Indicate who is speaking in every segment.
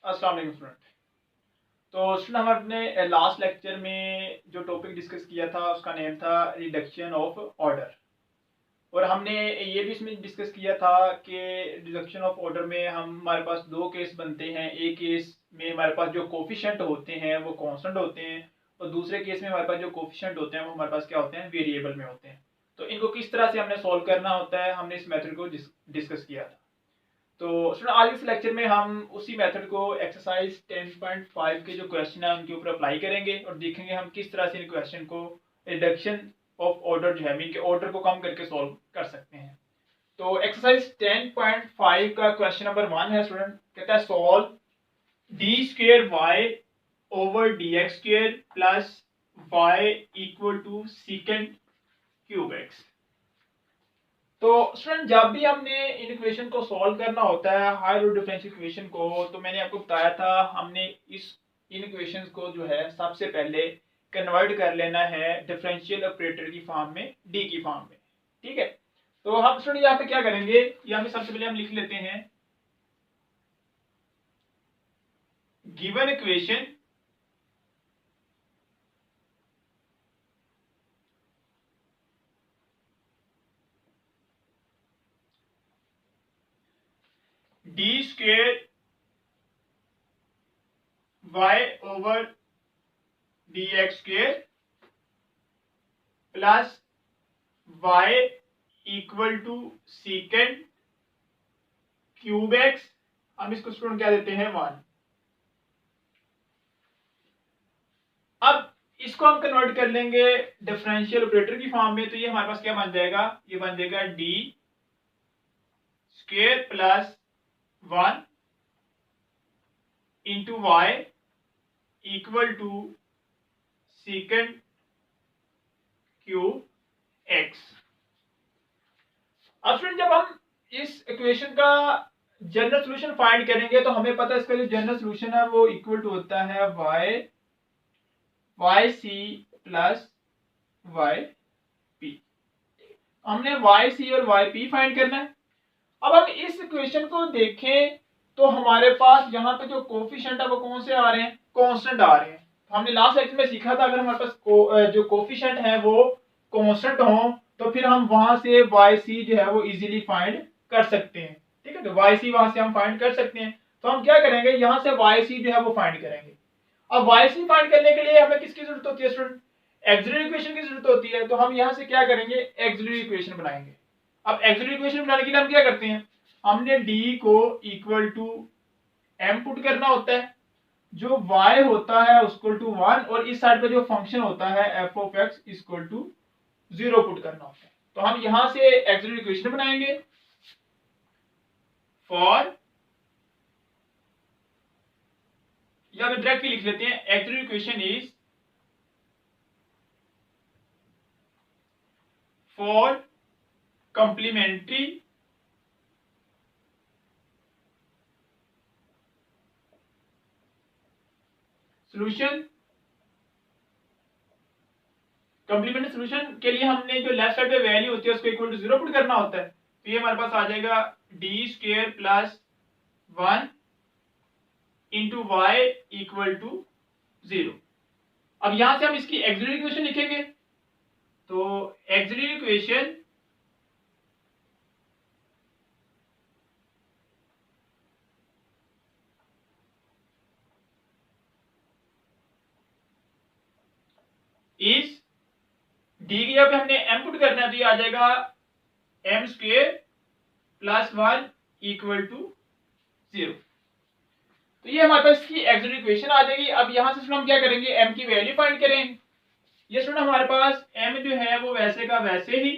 Speaker 1: अस्सलाम वालेकुम स्टूडेंट। तो स्टूडेंट हम अपने लास्ट लेक्चर में जो टॉपिक डिस्कस किया था उसका नेम था रिडक्शन ऑफ ऑर्डर। और हमने ये भी इसमें डिस्कस किया था कि रिडक्शन ऑफ ऑर्डर में हमारे पास दो केस बनते हैं। एक केस में हमारे पास जो कोफिशिएंट होते हैं वो कांस्टेंट होते हैं, और दूसरे केस में हमारे पास जो कोफिशिएंट होते हैं वो हमारे पास क्या होते हैं, वेरिएबल में होते हैं। तो इनको किस तरह से हमने सॉल्व करना होता है, हमने इस मेथड को डिस्कस किया था। तो स्टूडेंट आज इस लेक्चर में हम उसी मेथड को एक्सरसाइज 10.5 के जो क्वेश्चन है उनके ऊपर अप्लाई करेंगे और देखेंगे हम किस तरह से इन क्वेश्चन को रिडक्शन ऑफ ऑर्डर जो है मीन के ऑर्डर को कम करके सॉल्व कर सकते हैं। तो एक्सरसाइज 10.5 का क्वेश्चन नंबर 1 है स्टूडेंट, कहता है solve d square y over D x square plus y equal to सीकेंड cube x. तो स्टूडेंट जब भी हमने इन इक्वेशन को सॉल्व करना होता है हायर ऑर्डर डिफरेंशियल इक्वेशन को, तो मैंने आपको बताया था हमने इन इक्वेशंस को जो है सबसे पहले कन्वर्ट कर लेना है डिफरेंशियल ऑपरेटर की फॉर्म में, डी की फॉर्म में। ठीक है, तो हम स्टूडेंट यहाँ पे क्या करेंगे, यहाँ पे सबसे पहले हम लिख लेते हैं given equation d square y over D x square plus y equal to सीकेंड cube x. हम इसको स्टूडेंट क्या देते हैं 1। अब इसको हम कन्वर्ट कर लेंगे डिफरेंशियल ऑपरेटर की फॉर्म में, तो ये हमारे पास क्या बन जाएगा, ये बन जाएगा d square plus 1 into y equal to सीकेंड cube x. अब फ्रेंड जब हम इस इक्वेशन का जनरल सॉल्यूशन फाइंड करेंगे तो हमें पता है इसका जो जनरल सॉल्यूशन है वो इक्वल टू होता है y c plus y p. हमने वाई सी और वाई पी फाइंड करना है। अब हम इस इक्वेशन को देखें तो हमारे पास यहाँ पे जो कोफिशिएंट है वो कौन से आ रहे हैं, कांस्टेंट आ रहे हैं। तो हमने लास्ट लेक्चर में सीखा था अगर हमारे पास जो कोफिशिएंट है वो कांस्टेंट हो तो फिर हम वहां से वाई सी जो है वो इजीली फाइंड कर सकते हैं। ठीक है, तो वाई सी वहां से हम फाइंड कर सकते हैं। तो हम क्या करेंगे, यहाँ से वाई सी जो है वो फाइंड करेंगे। अब वाई सी फाइंड करने के लिए हमें किसकी जरूरत होती है स्टूडेंट, एक्सिलरी इक्वेशन की जरूरत होती है। तो हम यहाँ से क्या करेंगे, एक्सिलरी इक्वेशन बनाएंगे। अब एक्सिलरी इक्वेशन बनाने के लिए हम क्या करते हैं, हमने डी को इक्वल टू एम पुट करना होता है, जो y होता है उसको टू 1, और इस साइड पे जो फंक्शन होता है f of x equal to 0 put करना होता है। तो हम यहां से एक्सिलरी इक्वेशन बनाएंगे फॉर, या हम डायरेक्टली लिख लेते हैं auxiliary equation is for complementary solution. Complementary solution के लिए हमने जो लेफ्ट साइड पे वैल्यू होती है उसको इक्वल टू 0 पुट करना होता है। तो ये हमारे पास आ जाएगा d square plus 1 into y equal to 0। अब यहां से हम इसकी एक्सिलरी इक्वेशन लिखेंगे। तो एक्सिलरी इक्वेशन इस डी की जगह पे हमने एम पुट करना है, तो ये आ जाएगा m square plus 1 equal to 0। तो ये हमारे पास इसकी एक्सिलरी इक्वेशन आ जाएगी। अब यहां से हम क्या करेंगे, एम की वैल्यू फाइंड करेंगे। ये सुना हमारे पास एम जो है वो वैसे का वैसे ही,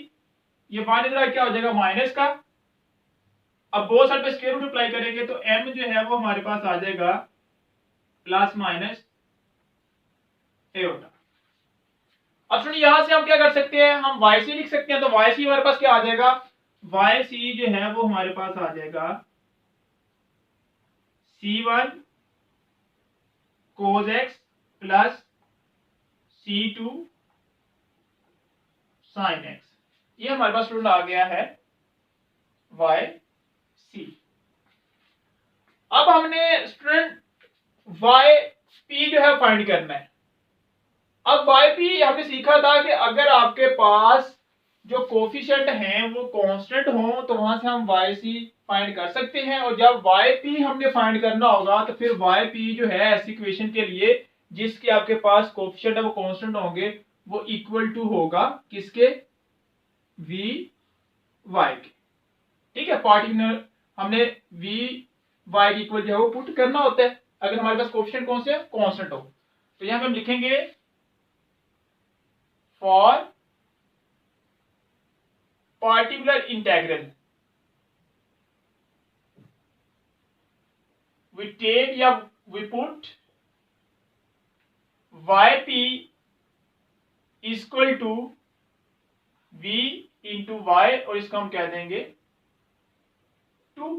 Speaker 1: ये 1 इधर क्या हो जाएगा माइनस का। अब बोथ साइड पे स्क्वायर रूट अप्लाई करेंगे तो एम जो है वो हमारे पास आ जाएगा प्लस माइनस ए होता। अब सुनिए यहां से हम क्या कर सकते हैं, हम वाई सी लिख सकते हैं। तो वाई सी हमारे पास क्या आ जाएगा, वाई सी जो है वो हमारे पास आ जाएगा C1 cos x plus C2 sin x। ये हमारे पास स्टूडेंट आ गया है वाई सी। अब हमने स्टूडेंट वाई पी जो है फाइंड करना है। अब वाई पी हमने सीखा था कि अगर आपके पास जो कोफिशिएंट हैं वो कांस्टेंट हो तो वहां से हम वाई सी फाइंड कर सकते हैं, और जब वाई पी हमने फाइंड करना होगा तो फिर वाई पी जो है ऐसी इक्वेशन के लिए जिसके आपके पास कोफिशिएंट है वो कांस्टेंट होंगे, वो इक्वल टू होगा किसके, वी वाई के। ठीक है, पार्टिकुलर हमने वी वाई इक्वल जो है वो पुट करना होता है अगर हमारे पास कोफिशिएंट कौन से कांस्टेंट हो। तो यहां पे हम लिखेंगे for particular integral we take या we put yp equal to v into y, और इसको हम कह देंगे 2।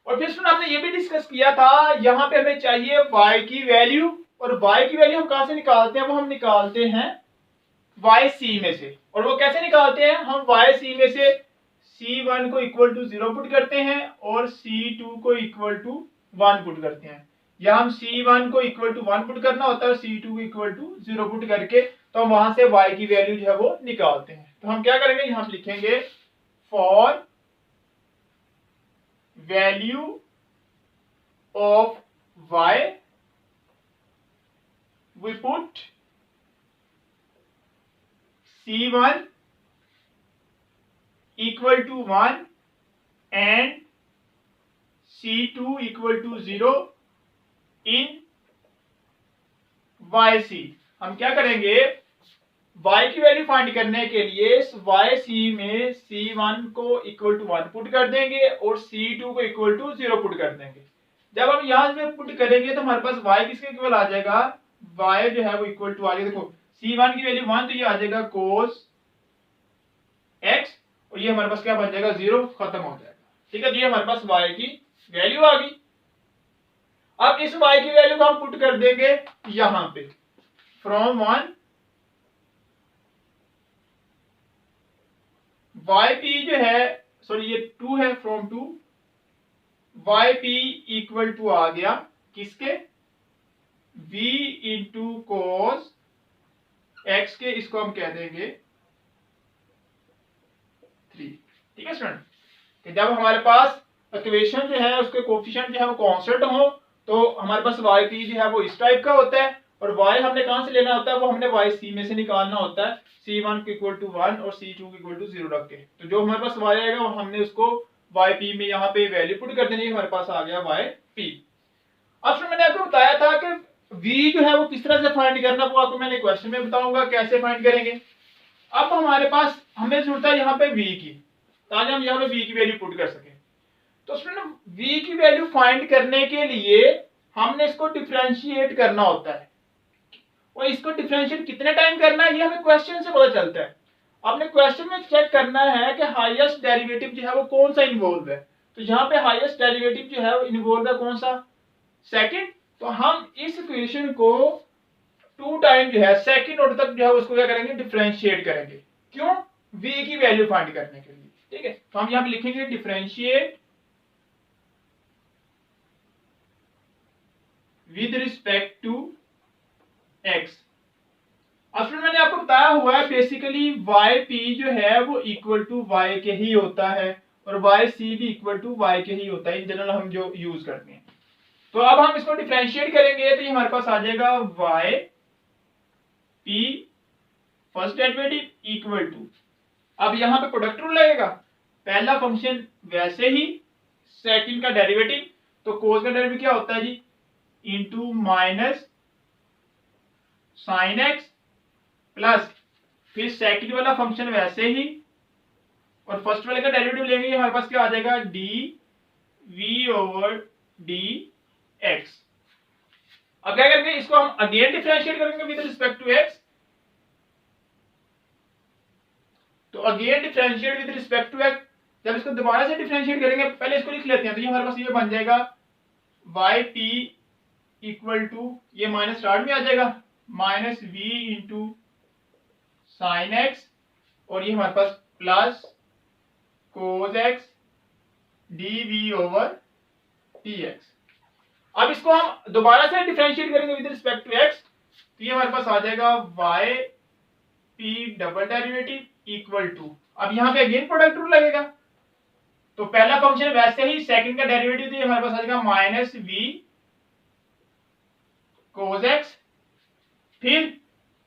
Speaker 1: और फिर आपने ये भी डिस्कस किया था यहां पे हमें चाहिए y की वैल्यू, और y की वैल्यू हम कहां से निकालते हैं, वो हम निकालते हैं yc में से। और वो कैसे निकालते हैं, हम yc में से c1 को इक्वल टू 0 पुट करते हैं और c2 को इक्वल टू 1 पुट करते हैं, या हम c1 को इक्वल टू 1 पुट करना होता है और c2 को इक्वल टू 0 पुट करके तो हम वहां से y की वैल्यू जो है वो निकालते हैं। तो हम क्या करेंगे, यहां हम लिखेंगे for value of y v put c1 equal to 1 and c2 equal to 0 in yc। हम क्या करेंगे, y की वैल्यू फाइंड करने के लिए yc में c1 को इक्वल टू 1 पुट कर देंगे और c2 को इक्वल टू 0 पुट कर देंगे। जब हम यहां से पुट करेंगे तो हमारे पास y किसके इक्वल आ जाएगा, y जो है वो इक्वल टू आ जाएगा, देखो c1 की वैल्यू 1 तो ये आ जाएगा cos x, और ये हमारे पास क्या बन जाएगा 0, खत्म हो जाएगा। ठीक है, तो ये हमारे पास y की वैल्यू आ गई। अब इस y की वैल्यू को हम पुट कर देंगे यहां पे फ्रॉम 1 yp जो है, सॉरी ये 2 है, फ्रॉम 2 yp इक्वल टू आ गया किसके, v इंटू कोस x के, इसको हम कह देंगे 3। ठीक है स्टूडेंट, कि जब हमारे पास इक्वेशन जो है उसके कोफिशिएंट जो है वो कांस्टेंट हो तो हमारे पास yp जो है वो इस टाइप का होता है, और y हमने कहां से लेना होता है, वो हमने yc में से निकालना होता है, c1 इक्वल टू 1 और c2 इक्वल टू 0 रख के। तो जो हमारे पास y आएगा वो हमने उसको yp में यहाँ पे वैल्यू पुट कर देनी है, हमारे पास आ गया yp। अब फिर मैंने आपको बताया था कि v जो है वो किस तरह से फाइंड करना, वो आपको मैंने क्वेश्चन में बताऊंगा कैसे फाइंड करेंगे। अब हमारे पास हमें जरूरत है यहाँ पे v की, ताकि हम यहाँ पे v की वैल्यू पुट कर सकें। तो उसमें ना v की वैल्यू फाइंड करने के लिए हमने इसको डिफरेंशिएट करना होता है, और इसको डिफरेंशिएट कितने टाइम करना है ये हमें क्वेश्चन से पता चलता है। आपने क्वेश्चन में चेक करना है कि हाईएस्ट डेरिवेटिव जो है वो कौन सा इन्वॉल्व है, तो यहाँ पे हाईएस्ट डेरिवेटिव जो है वो इन्वॉल्व है कौन सा, सेकंड। तो हम इस इक्वेशन को 2 टाइम जो है सेकंड ऑर्डर तक जो है उसको क्या करेंगे, डिफरेंशिएट करेंगे। क्यों, v की वैल्यू फाइंड करने के लिए। ठीक है, तो हम यहाँ पे लिखेंगे differentiate with respect to x। अब मैंने आपको बताया हुआ है बेसिकली yp जो है वो इक्वल टू y के ही होता है, और yc भी इक्वल टू y के ही होता है इन जनरल हम जो यूज करते हैं। तो अब हम इसको डिफरेंशिएट करेंगे तो ये हमारे पास आ जाएगा yp first derivative equal to, अब यहां पे प्रोडक्ट रूल लगेगा, पहला फंक्शन वैसे ही सेकंड का डेरिवेटिव, तो कोस का डेरिवेटिव क्या होता है जी, into minus sine x plus फिर सेकंड वाला फंक्शन वैसे ही, और फर्स्ट वाले का डेरिवेटिव लेंगे हमारे पास क्या आ जाएगा, d we over D x. अब क्या करेंगे, इसको हम अगेन डिफरेंशिएट करेंगे विद रिस्पेक्ट टू एक्स, तो again differentiate with respect to x. जब इसको दोबारा से डिफरेंशिएट करेंगे, पहले इसको लिख लेते हैं, तो ये हमारे पास ये बन जाएगा yp इक्वल टू, ये माइनस स्टार्ट में आ जाएगा, minus v into sine x, और ये हमारे पास plus cos x D we over t x. अब इसको हम दोबारा से डिफरेंशिएट करेंगे विद रिस्पेक्ट टू एक्स, तो ये हमारे पास आ जाएगा y P double derivative equal to, अब यहाँ पे अगेन प्रोडक्ट रूल लगेगा, तो पहला फंक्शन वैसे ही सेकंड का डेरिवेटिव, तो ये हमारे पास आ जाएगा माइनस वी कोस एक्स, फिर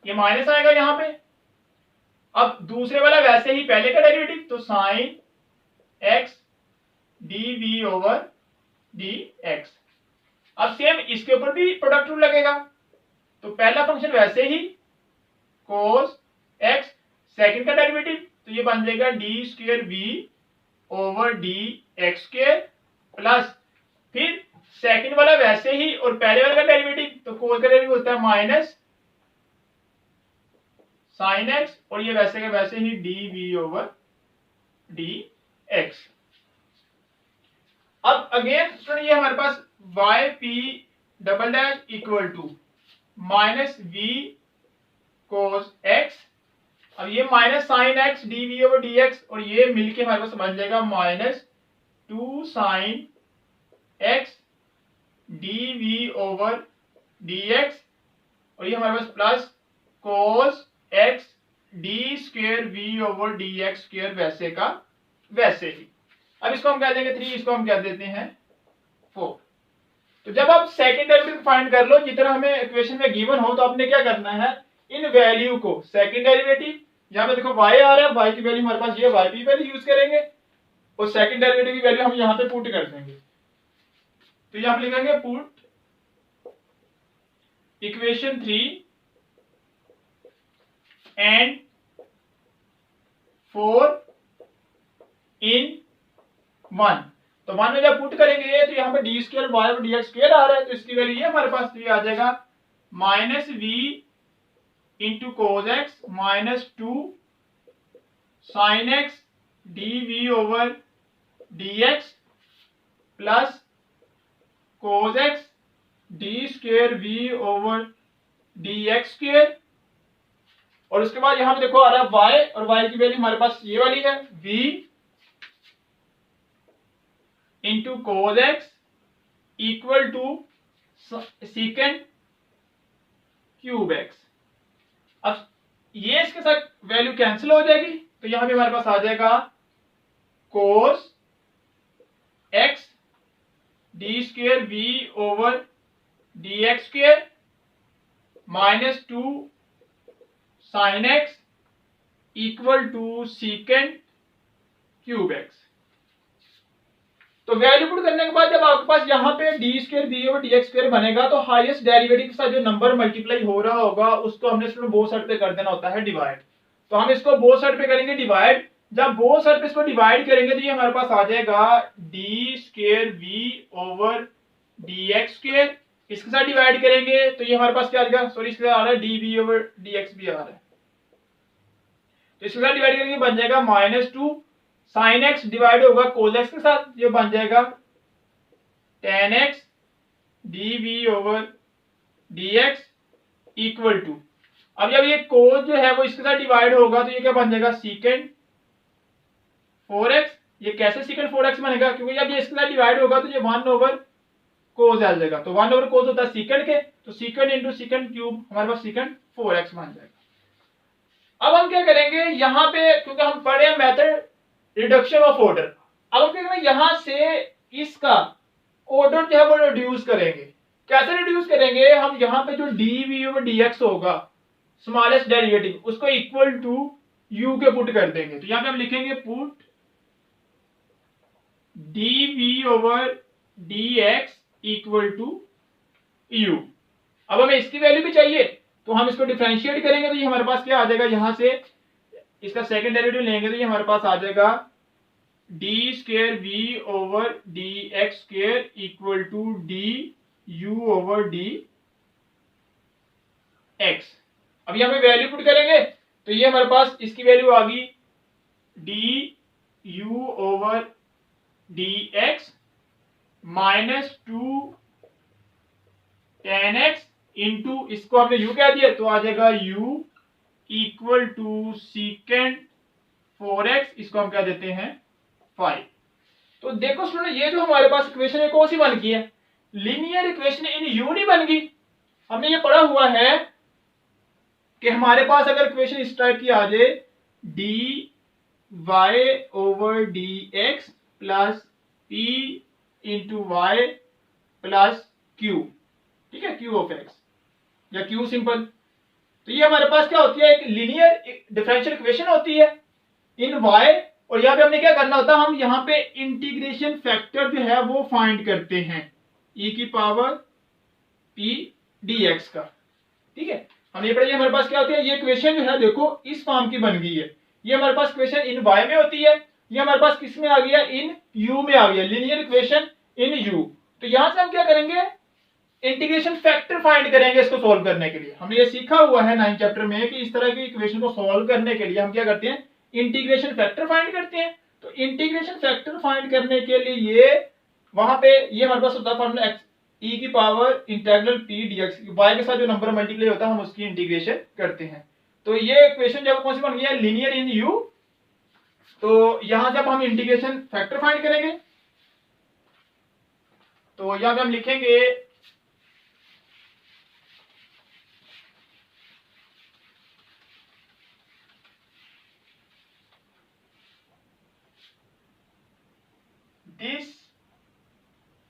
Speaker 1: ये माइनस आएगा यहाँ पे, अब दूसरे वाला वैसे ही पहले का डेरिवेटिव, तो sine x D we over D x. अब सेम इसके ऊपर भी प्रोडक्ट रूल लगेगा, तो पहला फंक्शन वैसे ही कोस एक्स, सेकंड का डेरिवेटिव, तो ये बन जाएगा d square v over D x square, plus फिर सेकंड वाला वैसे ही और पहले वाले का डेरिवेटिव, तो कोस का डेरिवेटिव होता है माइनस साइन एक्स, और ये वैसे का वैसे ही D we over D x. अब अगेन ये हमारे पास Y P double dash equal to minus V cos X, अब ये minus sine x D we over D X, और ये मिलके हमारे पास बन जाएगा minus two sine x D we over D X, और ये हमारे पास plus cos x D square we over D x square वैसे का वैसे ही। अब इसको हम कह देंगे 3, इसको हम कह देते हैं 4। तो जब आप सेकंड डेरिवेटिव फाइंड कर लो, जितना हमें इक्वेशन में गिवन हो, तो आपने क्या करना है, इन वैल्यू को सेकंड डेरिवेटिव, यहाँ पे देखो y आ रहा है, y की वैल्यू हमारे पास ये y की वैल्यू यूज करेंगे, और सेकंड डेरिवेटिव की वैल्यू हम यहाँ पे पुट कर देंगे, तो यहाँ पे लिखेंगे पुट इक्वेशन 3 एंड 4 इन 1, तो 1 में जब पुट करेंगे तो यहाँ पे डी स्क्वायर वाई और डी एक्स स्क्वायर आ रहा है, तो इसकी वैल्यू ये हमारे पास ये आ जाएगा minus v into cos x minus 2 sine x D we over D x plus cos x d square v over D x square, और उसके बाद यहां पे देखो आ रहा है y, और y की वैल्यू हमारे पास ये वाली है v into cos x equal to सीकेंड cube x. अब ये इसके साथ वैल्यू कैंसिल हो जाएगी, तो यहां पे हमारे पास आ जाएगा cos x D square we over D x square minus 2 sine x equal to सीकेंड cube x. तो वैल्यू पुट करने के बाद जब आपके पास यहाँ पे d square b over D x square बनेगा, तो हाईएस्ट डेरिवेटिव के साथ जो नंबर मल्टीप्लाई हो रहा होगा उसको हमने इसमें बोथ साइड पे कर देना होता है डिवाइड, तो हम इसको बोथ साइड पे करेंगे डिवाइड। जब बोथ साइड पे इसको डिवाइड करेंगे तो ये हमारे पास आ जाएगा d square v over D x square, इसके साथ डिवाइड करेंगे तो ये हमारे पास क्या आ जाएगा, सॉरी इसके साथ आ रहा है d we over D x भी आ रहा है, तो इसके साथ डिवाइड करेंगे बन जाएगा माइनस 2 साइन एक्स डिवाइड होगा कोस एक्स के साथ, ये बन जाएगा tan x D we over D x equal to, अब जब ये कोस जो है वो इसके साथ डिवाइड होगा तो ये क्या बन जाएगा सीकेंड 4x। ये कैसे सीकेंड 4x बनेगा, क्योंकि जब ये इसके साथ डिवाइड होगा तो ये 1 ओवर कोस आ जाएगा, तो 1 ओवर कोस होता है सीकेंड के, तो सीकेंड इंटू सीकेंड क्यूब हमारे पास सीकेंड 4x बन जाएगा। अब हम क्या करेंगे यहाँ पे, क्योंकि हम पढ़े हैं मेथड रिडक्शन ऑफ ऑर्डर, अब हम क्या करेंगे यहाँ से इसका ऑर्डर जो है वो रिड्यूस करेंगे। कैसे रिड्यूस करेंगे, हम यहाँ पे जो d we over D x होगा स्मॉलेस्ट डेरिवेटिव उसको इक्वल टू यू के पुट कर देंगे, तो यहाँ पे हम लिखेंगे put d we over D x equal to u. अब हमें इसकी वैल्यू भी चाहिए, तो हम इसको डिफरेंशिएट करेंगे, तो ये हमारे पास क्या आ जाएगा, यहां से इसका सेकंड डेरिवेटिव लेंगे तो ये हमारे पास आ जाएगा d square v over D x square equal to d u over D x. अब ये हमें वैल्यू पुट करेंगे तो ये हमारे पास इसकी वैल्यू आ गई D u over D x minus 2 ten x into इसको हमने यू कह दिया तो आ जाएगा u इक्वल टू सीकेंड 4x, इसको हम कह देते हैं 5। तो देखो स्टूडेंट, ये जो हमारे पास इक्वेशन है कौन सी बन की है, लीनियर इक्वेशन इन यू नहीं बन गई। हमने ये पढ़ा हुआ है कि हमारे पास अगर इक्वेशन इस टाइप की आ जाए d y over D x plus p into y plus q, ठीक है, क्यू ऑफ एक्स या क्यू सिंपल, तो ये हमारे पास क्या होती है, एक लीनियर डिफरेंशियल इक्वेशन होती है इन वाई। और यहाँ पे हमने क्या करना होता है, हम यहाँ पे इंटीग्रेशन फैक्टर जो है वो फाइंड करते हैं ई की पावर पी डी एक्स का, ठीक है। हम ये पढ़िए हमारे पास क्या होती है, ये इक्वेशन जो है देखो इस फॉर्म की बन गई है, ये हमारे पास इक्वेशन इन वाई में होती है, ये हमारे पास किस में आ गया, इन यू में आ गया, लीनियर इक्वेशन इन यू। तो यहां से हम क्या करेंगे, इंटीग्रेशन फैक्टर फाइंड करेंगे इसको सॉल्व करने के लिए। हमने ये सीखा हुआ है 9th चैप्टर में कि इस तरह की इक्वेशन को सॉल्व करने के लिए हम क्या करते हैं, इंटीग्रेशन फैक्टर फाइंड करते हैं। तो इंटीग्रेशन फैक्टर फाइंड करने के लिए ये वहां पे ये हमारे पास होता है फॉर्मूला एक्स ई की power integral p dx, y के साथ जो नंबर मल्टीप्लाई होता है हम उसकी इंटीग्रेशन करते हैं। तो ये इक्वेशन जब कौन सी बन गई है, लीनियर इन यू। तो यहां जब हम इंटीग्रेशन फैक्टर फाइंड करेंगे तो यहां पे हम लिखेंगे this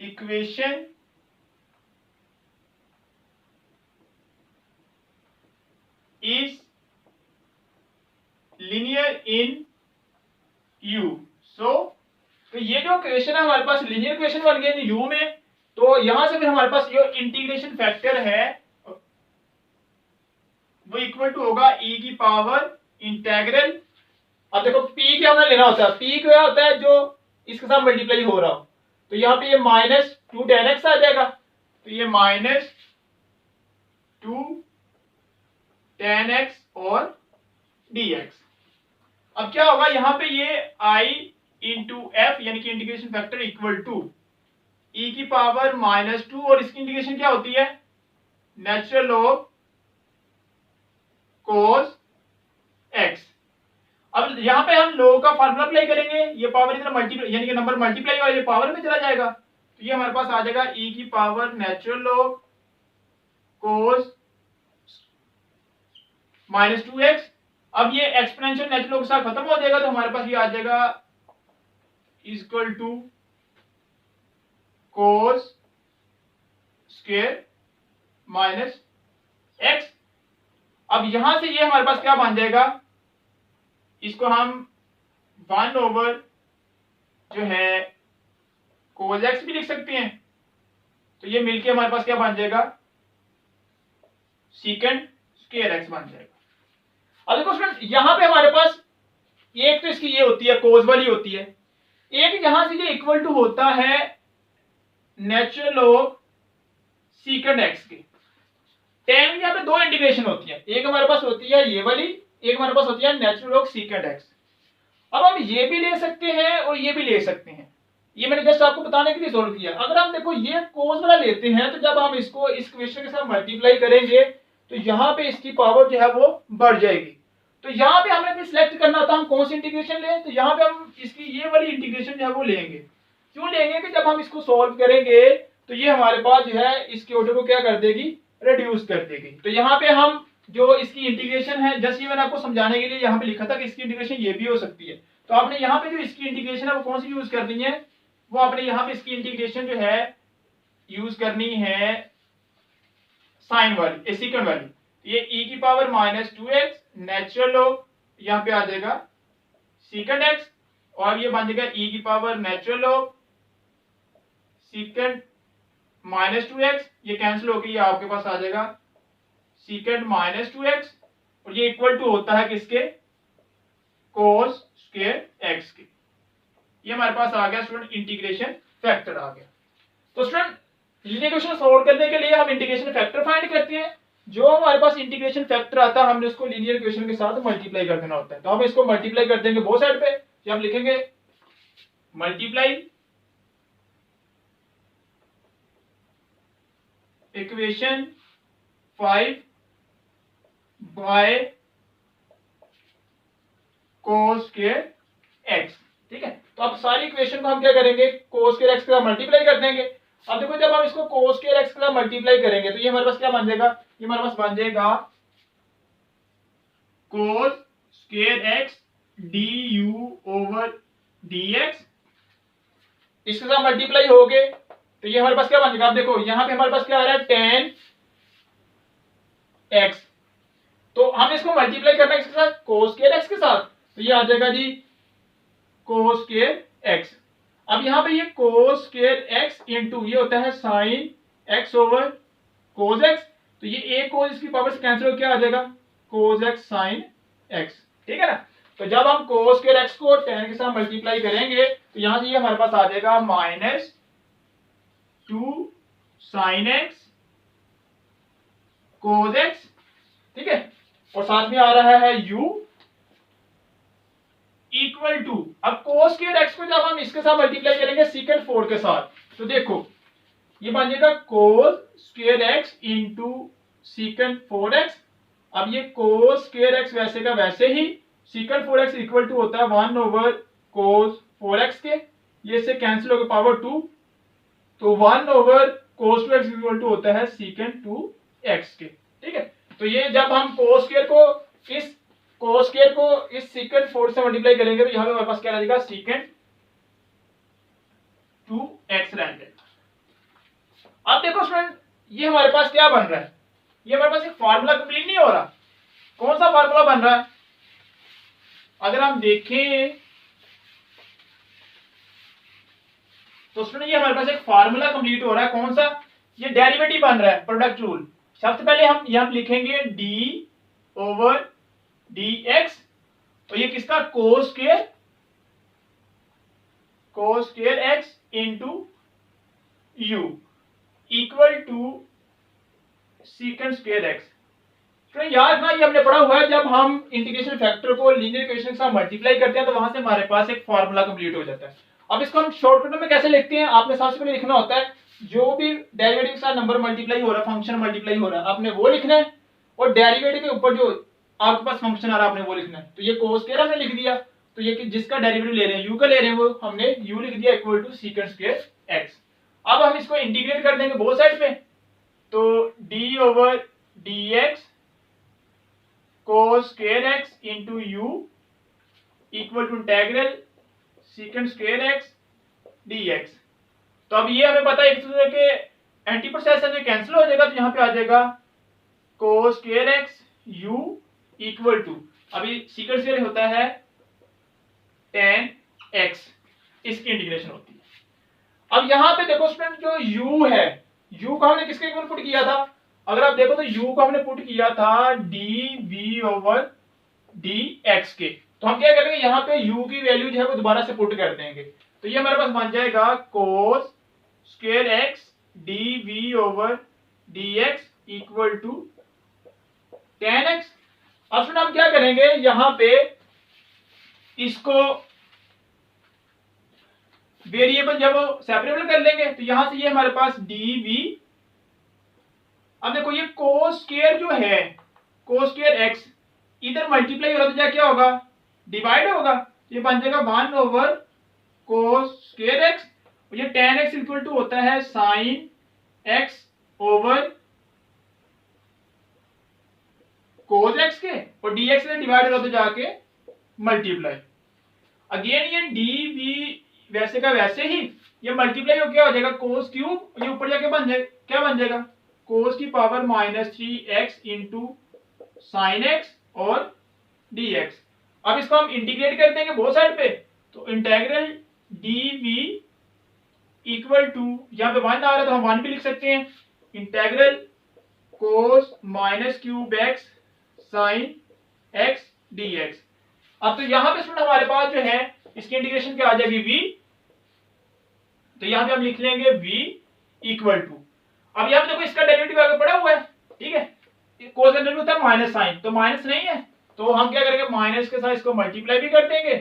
Speaker 1: equation is linear in u। तो ये जो इक्वेशन है हमारे पास लीनियर इक्वेशन बन गई इन u में। तो यहां से फिर हमारे पास जो इंटीग्रेशन फैक्टर है वो इक्वल टू होगा e की पावर इंटीग्रल। अब देखो p क्या हमें लेना होता है, p क्या होता है, जो इसके साथ मल्टीप्लाई हो रहा हो। तो यहाँ पे ये माइनस टू टेन एक्स आ जाएगा, तो ये माइनस टू टेन एक्स और डी एक्स। अब क्या होगा, यहाँ पे ये i इंटू एफ यानी कि इंटीग्रेशन फैक्टर इक्वल टू ई की पावर माइनस टू, और इसकी इंटीग्रेशन क्या होती है, नेचुरल ऑफ कोस एक्स। अब यहाँ पे हम लोग का फार्मूला अप्लाई करेंगे, ये पावर इधर मल्टीप्लाई यानी कि नंबर मल्टीप्लाई हुआ ये पावर में चला जाएगा, तो ये हमारे पास आ जाएगा e की power natural of cos minus two x. अब ये एक्सपोनेंशियल नेचुरल के साथ खत्म हो जाएगा, तो हमारे पास ये आ जाएगा equal to cos square minus x. अब यहां से ये हमारे पास क्या बन जाएगा, इसको हम 1 ओवर जो है कोस एक्स भी लिख सकते हैं। तो ये मिलके हमारे पास क्या बन जाएगा, सीकेंड स्क्वायर एक्स बन जाएगा। अब देखो स्टूडेंट यहां पे हमारे पास एक तो इसकी ये होती है कोस वाली होती है, एक यहां से ये इक्वल टू होता है नेचुरल ऑफ सीकेंड एक्स के। टेन यहाँ पे दो इंटीग्रेशन होती है, एक हमारे पास होती है ये वाली, एक हमारे पास होती है नेचुरल ऑफ सीकेंड एक्स। अब हम ये भी ले सकते हैं और ये भी ले सकते हैं, ये मैंने जस्ट आपको बताने के लिए सोल्व किया। अगर हम देखो ये कोस वाला लेते हैं तो जब हम इसको इस इक्वेशन के साथ मल्टीप्लाई करेंगे तो यहाँ पे इसकी पावर जो है वो बढ़ जाएगी। तो यहाँ पे हमें भी सिलेक्ट करना होता है हम कौन सी इंटीग्रेशन लें, तो यहाँ पे हम इसकी ये वाली इंटीग्रेशन जो है वो लेंगे। क्यों लेंगे कि जब हम इसको सोल्व करेंगे तो ये हमारे पास जो है इसके ऑर्डर को क्या कर देगी, रिड्यूस कर देगी। तो यहाँ पे हम जो इसकी इंटीग्रेशन है, जैसे ये मैंने आपको समझाने के लिए यहाँ पे लिखा था कि इसकी इंटीग्रेशन ये भी हो सकती है, तो आपने यहाँ पे जो इसकी इंटीग्रेशन है वो कौन सी यूज करनी है, वो आपने यहाँ पे इसकी इंटीग्रेशन जो है यूज करनी है साइन वाली, सेकंड वाली। ये e की power minus two x natural of यहाँ पे आ जाएगा सेकंड एक्स, और ये बन जाएगा e की power natural of second minus two x, ये कैंसिल होकर ये आपके पास आ जाएगा सेकंड माइनस टू एक्स, और ये इक्वल टू होता है किसके, कोस स्क्वायर एक्स के। ये हमारे पास आ गया स्टूडेंट इंटीग्रेशन फैक्टर आ गया। तो स्टूडेंट लीनियर इक्वेशन सॉल्व करने के लिए हम इंटीग्रेशन फैक्टर फाइंड करते हैं, जो हमारे पास इंटीग्रेशन फैक्टर आता है हमने उसको लीनियर इक्वेशन के साथ मल्टीप्लाई कर देना होता है। तो हम इसको मल्टीप्लाई कर देंगे बोथ साइड पे, जो हम लिखेंगे multiply equation 5 by cos square x, ठीक है। तो अब सारी इक्वेशन को हम क्या करेंगे, कोस स्क्वायर एक्स के साथ मल्टीप्लाई कर देंगे। अब देखो जब हम इसको कोस स्क्वायर एक्स के साथ मल्टीप्लाई करेंगे तो ये हमारे पास क्या बन जाएगा, ये हमारे पास बन जाएगा cos square x D u over D x, इसके साथ मल्टीप्लाई हो गए तो ये हमारे पास क्या बन जाएगा। अब देखो यहां पे हमारे पास क्या आ रहा है टेन एक्स, तो हम इसको मल्टीप्लाई करना है इसके साथ कोस स्क्वायर एक्स के साथ, तो ये आ जाएगा जी कोस स्क्वायर एक्स। अब यहाँ पे ये कोस स्क्वायर एक्स इंटू ये होता है sine x over cos x, तो ये एक कोस इसकी पावर से कैंसिल हो क्या आ जाएगा कोस एक्स साइन एक्स, ठीक है ना। तो जब हम कोस स्क्वायर एक्स को टेन के साथ मल्टीप्लाई करेंगे तो यहां से ये हमारे पास आ जाएगा minus two sine x cos x, ठीक है, और साथ में आ रहा है u इक्वल टू, अब कोस स्क्वायर एक्स को जब हम इसके साथ मल्टीप्लाई करेंगे सीकेंट 4 के साथ तो देखो ये बन जाएगा cos square x into secant 4x। अब ये कोस स्क्वायर एक्स वैसे का वैसे ही, सीकेंट 4x इक्वल टू होता है 1 ओवर कोस 4x के, ये इससे कैंसिल होकर पावर 2, तो 1 over cos 2x equal to होता है सीकेंट 2x के, ठीक है। तो ये जब हम कोस स्क्वायर को इस सीकेंट 4 से मल्टीप्लाई करेंगे तो यहां पे हमारे पास क्या रहेगा सीकेंट 2x रहेगा। अब देखो स्टूडेंट ये हमारे पास क्या बन रहा है, ये हमारे पास एक फार्मूला कंप्लीट नहीं हो रहा। कौन सा फार्मूला बन रहा है, अगर हम देखें तो स्टूडेंट ये हमारे पास एक फार्मूला कंप्लीट हो रहा है। कौन सा, ये डेरिवेटिव बन रहा है प्रोडक्ट रूल। सबसे पहले हम यहां लिखेंगे डी ओवर डी एक्स, तो ये किसका cos square x into u equal to secant square x. तो याद ना ये हमने पढ़ा हुआ है जब हम इंटीग्रेशन फैक्टर को लीनियर इक्वेशन के साथ मल्टीप्लाई करते हैं तो वहां से हमारे पास एक फार्मूला कंप्लीट हो जाता है। अब इसको हम शॉर्टकट में कैसे लिखते हैं, आपने सबसे पहले लिखना होता है जो भी डेरिवेटिव के साथ नंबर मल्टीप्लाई हो रहा है, फंक्शन मल्टीप्लाई हो रहा है, आपने वो लिखना है, और डेरिवेटिव के ऊपर जो आपके पास फंक्शन आ रहा है आपने वो लिखना है। तो ये कोस स्क्वायर हमने लिख दिया, तो ये जिसका डेरिवेटिव ले रहे हैं u का ले रहे हैं वो हमने u लिख दिया equal to secant square x. अब हम इसको इंटीग्रेट कर देंगे बोथ साइड पे, तो d ओवर dx cos square x into u equal to integral secant square x dx। तो अब ये हमें पता है एक दूसरे के एंटी प्रोसेसर में कैंसिल हो जाएगा, तो यहाँ पे आ जाएगा cos square x u equal to, अभी सीकेंट स्क्वायर होता है 10x, इसकी इंटीग्रेशन होती है। अब यहाँ पे देखो स्टूडेंट जो u है, u को हमने किसके इक्वल पुट किया था, अगर आप देखो तो u को हमने पुट किया था dv ओवर dx के, तो हम क्या करेंगे यहाँ पे u की वैल्यू जो है वो दोबारा से पुट कर देंगे, तो ये हमारे पास बन जाएगा cos square x dv over dx equal to 10x। अब स्टूडेंट हम क्या करेंगे यहाँ पे इसको वेरिएबल जब सेपरेबल कर लेंगे तो यहां से ये हमारे पास dv, अब देखो ये कोस स्क्वायर जो है कोस स्क्वायर एक्स इधर मल्टीप्लाई हो रहा तो क्या होगा डिवाइड होगा, ये बन जाएगा 1 ओवर कोस स्क्वायर एक्स, और ये 10x इक्वल टू होता है sine x over cos x के, और dx में डिवाइड हो तो जाके मल्टीप्लाई, अगेन ये dv वैसे का वैसे ही ये मल्टीप्लाई हो क्या हो जाएगा कोस क्यूब, ये ऊपर जाके क्या बन जाएगा कोस की power -3x into sine x और dx। अब इसको हम इंटीग्रेट कर देंगे बोथ साइड पे, तो इंटेग्रल dv इक्वल टू, यहाँ पे 1 आ रहा है तो हम 1 भी लिख सकते हैं, integral cos -cube X sine X dx। अब तो यहां पे स्टूडेंट हमारे पास जो है इसकी इंटीग्रेशन क्या आ जाएगी v, तो यहां पे हम लिख लेंगे v इक्वल टू, अब यहां पे देखो इसका डेरिवेटिव आगे पड़ा हुआ है, ठीक है, कोस का डेरिवेटिव होता है माइनस साइन, तो माइनस नहीं है तो हम क्या करेंगे माइनस के साथ इसको मल्टीप्लाई भी कर देंगे,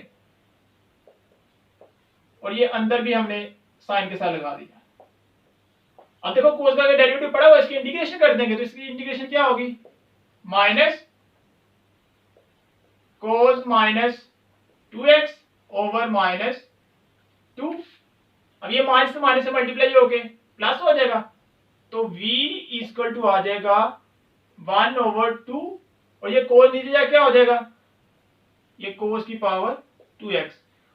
Speaker 1: और ये अंदर भी हमने साइन के साथ लगा दिया। अब देखो कोस का डेरिवेटिव पड़ा हुआ है, इसकी इंटीग्रेशन कर देंगे तो इसकी इंटीग्रेशन क्या होगी माइनस कोस -2x ओवर -2, अब ये माइनस से मल्टीप्लाई हो गए प्लस हो जाएगा, तो v इक्वल टू आ जाएगा 1/2, और ये कोस नीचे जाके क्या हो जाएगा, ये कोस की पावर 2x,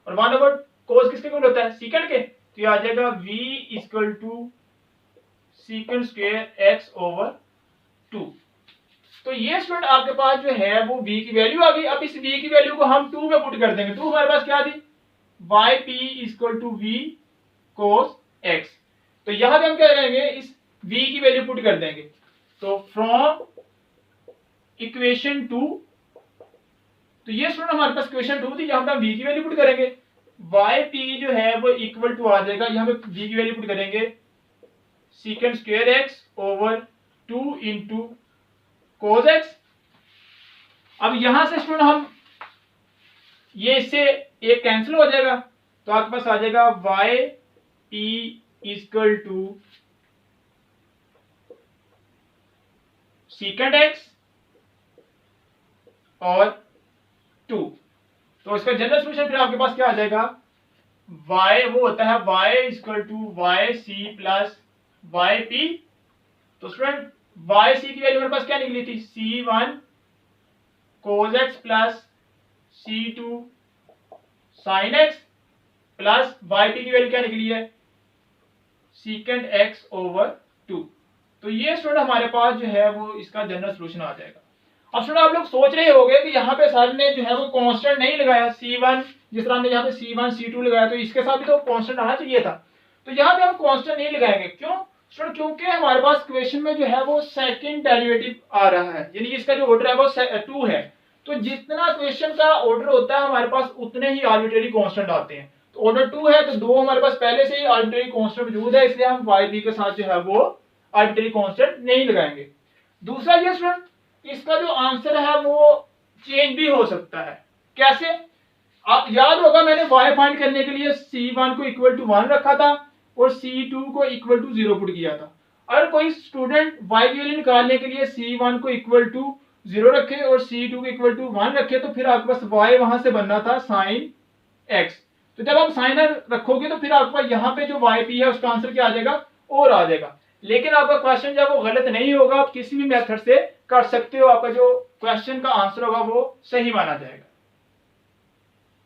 Speaker 1: और 1/, कोस किसके इक्वल होता है, सीकेंड के, तो ये आ जाएगा v equal to secant square x/2। तो ये स्टूडेंट आपके पास जो है वो v की वैल्यू आ गई। अब इस v की वैल्यू को हम 2 में पुट कर देंगे। 2 हमारे पास क्या थी, yp equal to v cos x। तो यहां पे हम क्या करेंगे, इस v की वैल्यू पुट कर देंगे। तो फ्रॉम इक्वेशन 2, तो ये स्टूडेंट हमारे पास इक्वेशन 2 थी, यहां पे हम v की वैल्यू पुट करेंगे। yp जो है वो इक्वल टू आ जाएगा, यहां पे v की वैल्यू पुट करेंगे सीकेंड square x/2 into cos x। अब यहां से स्टूडेंट हम ये इससे एक कैंसिल हो जाएगा, तो आपके पास आ जाएगा yp equal to secant x और 2। तो इसका जनरल सॉल्यूशन फिर आपके पास क्या आ जाएगा, y वो होता है y equal to yc plus yp। तो स्टूडेंट yc की वैल्यू मेरे पास क्या निकली थी, c1 cos x plus c2 sin x, plus yp की वैल्यू क्या निकली है, सीकेंड x/2। तो ये स्टूडेंट हमारे पास जो है वो इसका जनरल सॉल्यूशन आ जाएगा। अब स्टूडेंट आप लोग सोच रहे होंगे कि यहाँ पे सर ने जो है वो कांस्टेंट नहीं लगाया, c1 जिस तरह हमने यहाँ पे c1 c2 लगाया, तो इसके साथ भी तो कांस्टेंट आना चाहिए था। तो यहाँ पे हम कांस्टेंट नहीं लगाएंगे, क्यों स्टूडेंट, क्योंकि हमारे पास क्वेश्चन में जो है वो सेकंड डेरिवेटिव आ रहा है, यानी इसका जो ऑर्डर है वो 2 है। तो जितना क्वेश्चन का ऑर्डर होता है हमारे पास उतने ही आर्बिट्रेरी कांस्टेंट आते हैं। तो ऑर्डर 2 है, तो 2 हमारे पास पहले से ही आर्बिट्रेरी कांस्टेंट मौजूद है, इसलिए हम yb के साथ जो है वो आर्बिट्रेरी कांस्टेंट नहीं लगाएंगे। दूसरा ये स्टूडेंट, इसका जो आंसर है वो चेंज भी हो सकता है। कैसे, आप याद होगा मैंने y फाइंड करने के लिए c1 को इक्वल टू 1 रखा था और c2 को इक्वल टू 0 पुट किया था। अगर कोई स्टूडेंट y की वैल्यू निकालने के लिए c1 को इक्वल टू 0 रखे और c2 को इक्वल टू 1 रखे, तो फिर आपके पास y वहां से बनना था sin x। तो जब आप साइन रखोगे तो फिर आपके पास यहाँ पे जो yp है उसका आंसर क्या आ जाएगा, और आ जाएगा। लेकिन आपका क्वेश्चन जब वो गलत नहीं होगा, आप किसी भी मेथड से कर सकते हो, आपका जो क्वेश्चन का आंसर होगा वो सही माना जाएगा।